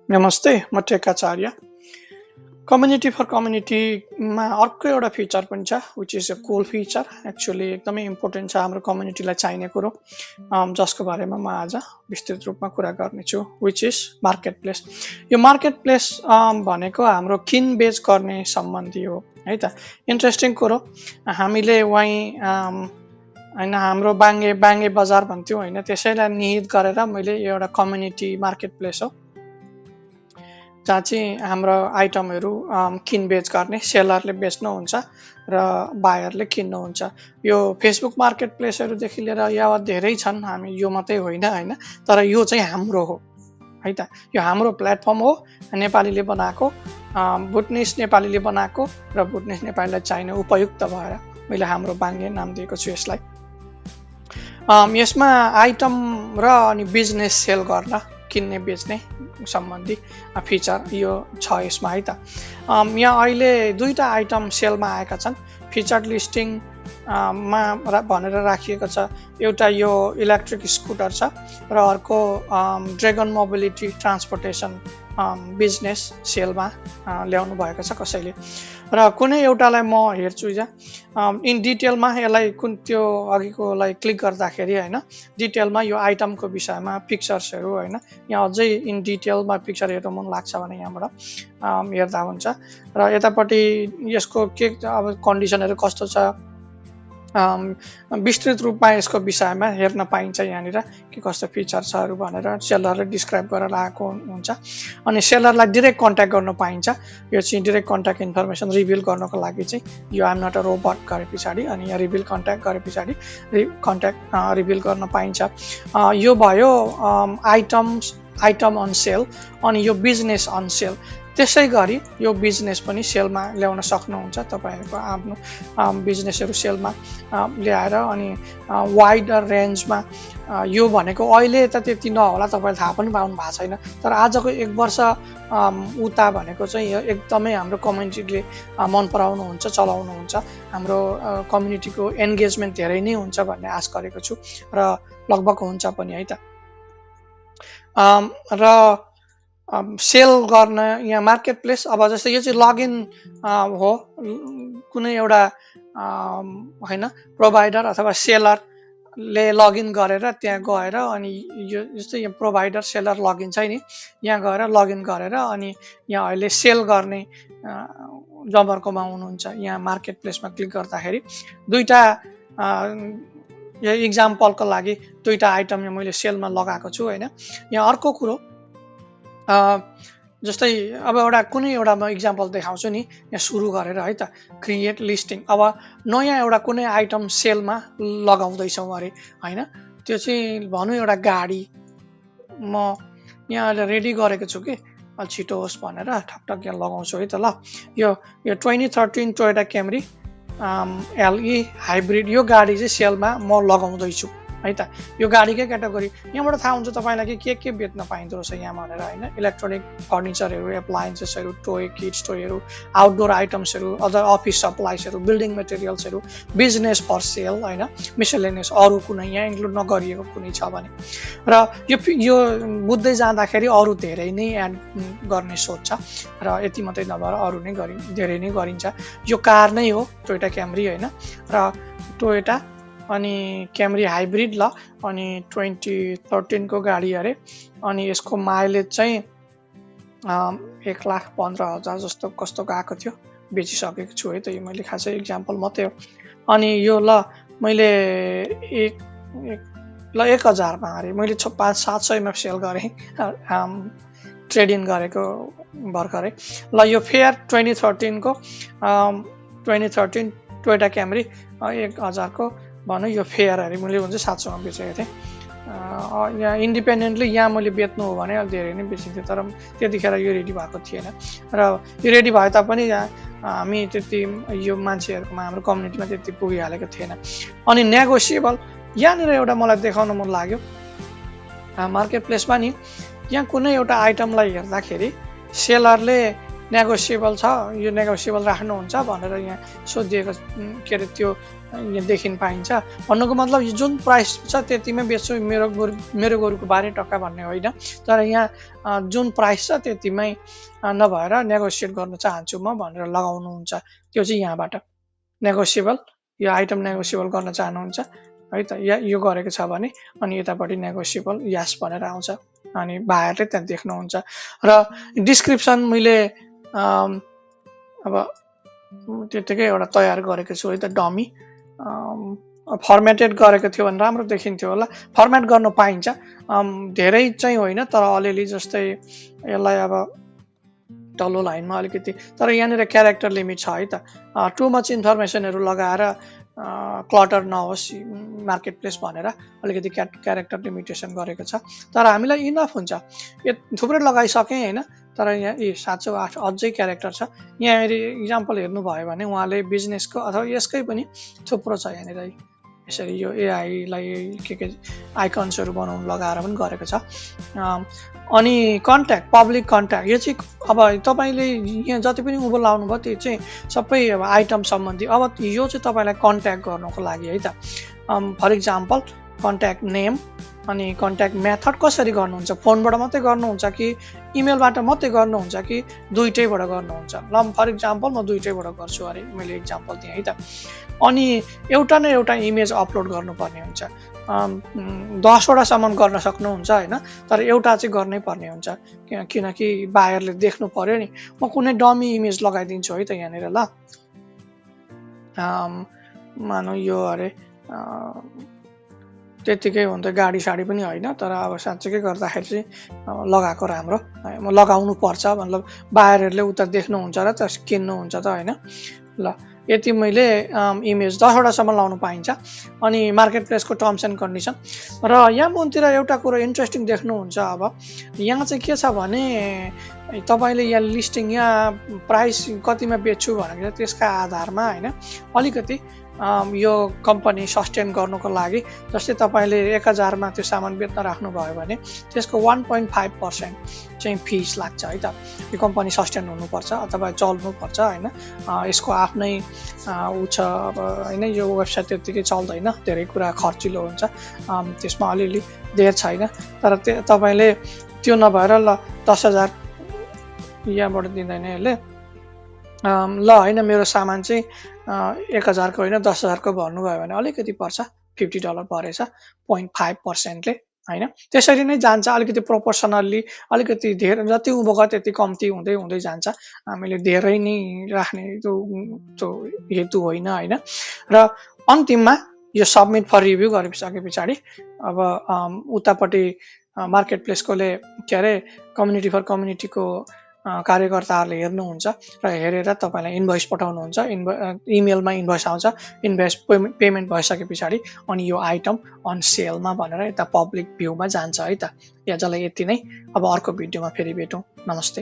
नमस्ते, म टेकाचार्य। Community for कम्युनिटीमा अर्को एउटा फिचर पनि छ, which is a cool feature. Actually एकदमै इम्पोर्टेन्ट छ हाम्रो कम्युनिटीलाई चाहिने कुरो, जसको बारेमा म आज विस्तृत रूपमा कुरा गर्नेछु, विच इज मार्केट प्लेस। यो मार्केट प्लेस भनेको हाम्रो किनबेच गर्ने सम्बन्धी हो है त। इन्ट्रेस्टिङ कुरो, हामीले वहीँ होइन हाम्रो बाङ्गे बजार भन्थ्यौँ होइन, त्यसैलाई निहित गरेर मैले यो एउटा कम्युनिटी मार्केट प्लेस हो जहाँ चाहिँ हाम्रो आइटमहरू किनबेच गर्ने, सेलरले बेच्नुहुन्छ र बायरले किन्नुहुन्छ। यो फेसबुक मार्केट प्लेसहरूदेखि लिएर यावत धेरै छन्, हामी यो मात्रै होइन, तर यो चाहिँ हाम्रो हो है त। यो हाम्रो प्लेटफर्म हो, नेपालीले बनाएको, बुटनिस नेपालीले बनाएको र बुटनिस नेपालीलाई चाहिने उपयुक्त भएर मैले हाम्रो बाङ्गे नाम दिएको छु यसलाई। यसमा आइटम र अनि बिजनेस सेल गर्न, किन्ने बेच्ने सम्बन्धी फिचर यो छ यसमा है त। यहाँ अहिले दुईवटा आइटम सेलमा आएका छन्, फिचर्ड लिस्टिङ मा भनेर राखिएको छ। एउटा यो इलेक्ट्रिक स्कुटर छ र अर्को ड्रेगन मोबिलिटी ट्रान्सपोर्टेसन बिजनेस सेलमा ल्याउनु भएको छ कसैले। र कुनै एउटालाई म हेर्छु इन डिटेलमा, यसलाई त्यो अघिकोलाई क्लिक गर्दाखेरि होइन, डिटेलमा यो आइटमको विषयमा पिक्चर्सहरू होइन, यहाँ अझै इन डिटेलमा पिक्चर हेर्नु मन लाग्छ भने यहाँबाट हेर्दा हुन्छ। र यतापट्टि यसको के अब कन्डिसनहरू कस्तो छ, विस्तृत रूपमा यसको विषयमा हेर्न पाइन्छ यहाँनिर के कस्तो फिचर छहरू भनेर सेलरले डिस्क्राइब गरेर आएको हुन्छ। अनि सेलरलाई डिरेक्ट कन्ट्याक्ट गर्न पाइन्छ। यो चाहिँ डिरेक्ट कन्ट्याक्ट इन्फर्मेसन रिभिल गर्नको लागि चाहिँ यो आइएम नट अ रोबोट गरे पछाडि अनि यहाँ रिभिल कन्ट्याक्ट गरे पछाडि कन्ट्याक्ट रिभिल गर्न पाइन्छ। यो भयो आइटम अन सेल, अनि यो बिजनेस अन सेल। त्यसै गरी यो बिजनेस पनि सेलमा ल्याउन सक्नुहुन्छ, तपाईँहरूको आफ्नो बिजनेसहरू सेलमा ल्याएर अनि वाइडर रेन्जमा। यो भनेको अहिले त त्यति नहोला, तपाईँले थाहा पनि पाउनु भएको छैन, तर आजको 1 वर्ष उता भनेको चाहिँ यो एकदमै हाम्रो कम्युनिटीले मन पराउनुहुन्छ, चलाउनुहुन्छ। हाम्रो कम्युनिटीको एन्गेजमेन्ट धेरै नै हुन्छ भन्ने आश गरेको छु र लगभग हुन्छ पनि है त। र सेल गर्न यहाँ मार्केट प्लेस, अब जस्तै यो चाहिँ लगइन हो, कुनै एउटा होइन प्रोभाइडर अथवा सेलरले लगइन गरेर त्यहाँ गएर अनि यो जस्तै यहाँ प्रोभाइडर सेलर लगइन छ नि, यहाँ गएर लगइन गरेर अनि यहाँ अहिले सेल गर्ने जमर्कोमा हुनुहुन्छ। यहाँ मार्केट प्लेसमा क्लिक गर्दाखेरि दुईवटा यो इक्जाम्पलको लागि दुईवटा आइटम यहाँ मैले सेलमा लगाएको छु होइन। यहाँ अर्को कुरो, जस्तै अब कुनै एउटा म इक्जाम्पल देखाउँछु नि, यहाँ सुरु गरेर है त, क्रिएट लिस्टिङ। अब नयाँ एउटा कुनै आइटम सेलमा लगाउँदैछौँ अरे होइन, त्यो चाहिँ भनौँ एउटा गाडी म यहाँ अहिले रेडी गरेको छु कि छिटो होस् भनेर ठकठक यहाँ लगाउँछु है त। ल यो 2013 टोयोटा क्यामरी एलई हाइब्रिड यो गाडी चाहिँ सेलमा म लगाउँदैछु है त। यो गाडीकै क्याटेगोरी यहाँबाट थाहा हुन्छ तपाईँलाई के बेच्न पाइँदो रहेछ यहाँ भनेर होइन। इलेक्ट्रोनिक फर्निचरहरू, एप्लायन्सेसहरू, टोय किट्स, टोयहरू, आउटडोर आइटम्सहरू, अदर अफिस सप्लाइजहरू, बिल्डिङ मेटेरियल्सहरू, बिजनेस फर सेल होइन, मिसलेनियस अरू कुनै यहाँ इन्क्लुड नगरिएको कुनै छ भने। र यो बुझ्दै जाँदाखेरि अरू धेरै नै एड गर्ने सोच छ र यति मात्रै नभएर अरू नै धेरै नै गरिन्छ। यो कार नै हो, टोयोटा क्यामरी होइन, र टोयोटा अनि क्यामरी हाइब्रिड ल, अनि 2013 को गाडी अरे, अनि यसको माइलेज चाहिँ 1,15,000 जस्तो कस्तो गएको थियो, बेचिसकेको छु है त। यो मैले खासै इक्जाम्पल मात्रै हो। अनि यो ल मैले 1,000मा अरे मैले 500-700मा सेल गरेँ, ट्रेड इन गरेको भर्खरै। ल यो फेयर 2013 को 2013 टोयोटा क्यामरी 1,000 को भनौँ, यो फेयर अरे मैले हुन्छ 700मा बेचेको थिएँ। यहाँ इन्डिपेन्डेन्टली यहाँ मैले बेच्नु हो भने धेरै नै बेचिन्थ्यो, तर त्यतिखेर यो रेडी भएको थिएन। र यो रेडी भए तापनि हामी त्यति यो मान्छेहरूकोमा, हाम्रो कम्युनिटीमा त्यति पुगिहालेको थिएन। अनि नेगोसिएबल यहाँनिर एउटा मलाई देखाउन मन लाग्यो, मार्केट प्लेसमा नि यहाँ कुनै एउटा आइटमलाई हेर्दाखेरि सेलरले नेगोसिएबल छ, यो नेगोसिएबल राख्नुहुन्छ भनेर यहाँ सोधिएको के अरे त्यो यहाँ देखिन पाइन्छ। भन्नुको मतलब यो जुन प्राइस छ त्यतिमै बेच्छु, मेरो गोरुको 12 टका भन्ने होइन, तर यहाँ जुन प्राइस छ त्यतिमै नभएर नेगोसिएट गर्न चाहन्छु म भनेर लगाउनुहुन्छ। त्यो चाहिँ यहाँबाट नेगोसिएबल, यो आइटम नेगोसिएबल गर्न चाहनुहुन्छ है त, यो गरेको छ भने अनि यतापट्टि नेगोसिएबल यस भनेर आउँछ अनि बायरले त्यहाँ देख्नुहुन्छ। र डिस्क्रिप्सन मैले अब त्यतिकै एउटा तयार गरेको छु है त, डमी फर्मेटेड गरेको थियो भने राम्रो देखिन्थ्यो होला। फर्मेट गर्न पाइन्छ, धेरै चाहिँ होइन तर अलिअलि, जस्तै यसलाई अब तल्लो लाइनमा अलिकति, तर यहाँनिर क्यारेक्टर लिमिट छ है त, टु मच इन्फर्मेसनहरू लगाएर क्लटर नहोस् मार्केट प्लेस भनेर अलिकति क्यारेक्टर लिमिटेसन गरेको छ। तर हामीलाई इनफ हुन्छ, यो थुप्रै लगाइसकेँ होइन, तर यहाँ 708 अझै क्यारेक्टर छ। यहाँ इक्जाम्पल हेर्नुभयो भने उहाँले बिजनेसको अथवा यसकै पनि थुप्रो छ यहाँनिर, यसरी यो एआईलाई के आइकन्सहरू बनाउनु लगाएर पनि गरेको छ। अनि कन्ट्याक्ट, पब्लिक कन्ट्याक्ट, यो चाहिँ अब तपाईँले यहाँ जति पनि उँभो लाउनु भयो त्यो चाहिँ सबै अब आइटम सम्बन्धी। अब यो चाहिँ तपाईँलाई कन्ट्याक्ट गर्नुको लागि है त, फर इक्जाम्पल कन्ट्याक्ट नेम अनि कन्ट्याक्ट मेथड कसरी गर्नुहुन्छ, फोनबाट मात्रै गर्नुहुन्छ कि इमेलबाट मात्रै गर्नुहुन्छ कि दुइटैबाट गर्नुहुन्छ। ल फर इक्जाम्पल म दुइटैबाट गर्छु अरे, मैले इक्जाम्पल दिएँ है त। अनि एउटा न एउटा इमेज अपलोड गर्नुपर्ने हुन्छ, 10वटासम्म गर्न सक्नुहुन्छ होइन, तर एउटा चाहिँ गर्नै पर्ने हुन्छ, किनकि बायरले देख्नु पर्यो नि। म कुनै डमी इमेज लगाइदिन्छु है त यहाँनिर। ल मानौ यो अरे त्यतिकै हुन्छ, गाडी साडी पनि होइन, तर अब साँच्चै गर्दाखेरि चाहिँ लगाएको राम्रो, म लगाउनु पर्छ, मतलब बायरहरूले उता देख्नुहुन्छ र त किन्नुहुन्छ त होइन। ल यति मैले इमेज 10वटासम्म लाउनु पाइन्छ। अनि मार्केट प्लेसको टर्म्स एन्ड कन्डिसन। र यहाँ मुनतिर एउटा कुरो इन्ट्रेस्टिङ देख्नुहुन्छ, अब यहाँ चाहिँ के छ भने तपाईँले यहाँ लिस्टिङ, यहाँ प्राइस कतिमा बेच्छु भनेर त्यसका आधारमा होइन अलिकति यो कम्पनी सस्टेन गर्नुको लागि, जस्तै तपाईँले 1000मा त्यो सामान बेच्न राख्नुभयो भने त्यसको 1.5% चाहिँ फिस लाग्छ है त। यो कम्पनी सस्टेन हुनुपर्छ अथवा चल्नुपर्छ होइन, यसको आफ्नै ऊ छ अब होइन, यो वेबसाइट त्यत्तिकै चल्दैन, धेरै कुरा खर्चिलो हुन्छ, त्यसमा अलिअलि धेर छैन। तर तपाईँले त्यो नभएर ल 10,000 यहाँबाट दिँदैन यसले, ल होइन मेरो सामान चाहिँ 1000को होइन 10,000को भन्नुभयो भने अलिकति पर्छ, $50 परेछ 0.5%ले होइन। त्यसरी नै जान्छ, अलिकति प्रोपोर्सनल्ली, अलिकति धेरै, जति उँभो गयो त्यति कम्ती हुँदै हुँदै जान्छ। हामीले धेरै नै राख्ने त्यो हेतु होइन होइन। र अन्तिममा यो सबमिट फर रिभ्यू गरिसके पछाडि अब उतापट्टि मार्केट प्लेसकोले के अरे कम्युनिटी फर कम्युनिटीको कार्यकर्ताहरूले हेर्नुहुन्छ र हेरेर तपाईँलाई इन्भोइस पठाउनुहुन्छ, इमेलमा इन्भोइस आउँछ, इन्भोइस पेमेन्ट भइसके पछाडि अनि यो आइटम अन सेलमा भनेर यता पब्लिक भ्यूमा जान्छ है त। आजलाई यति नै, अब अर्को भिडियोमा फेरि भेटौँ, नमस्ते।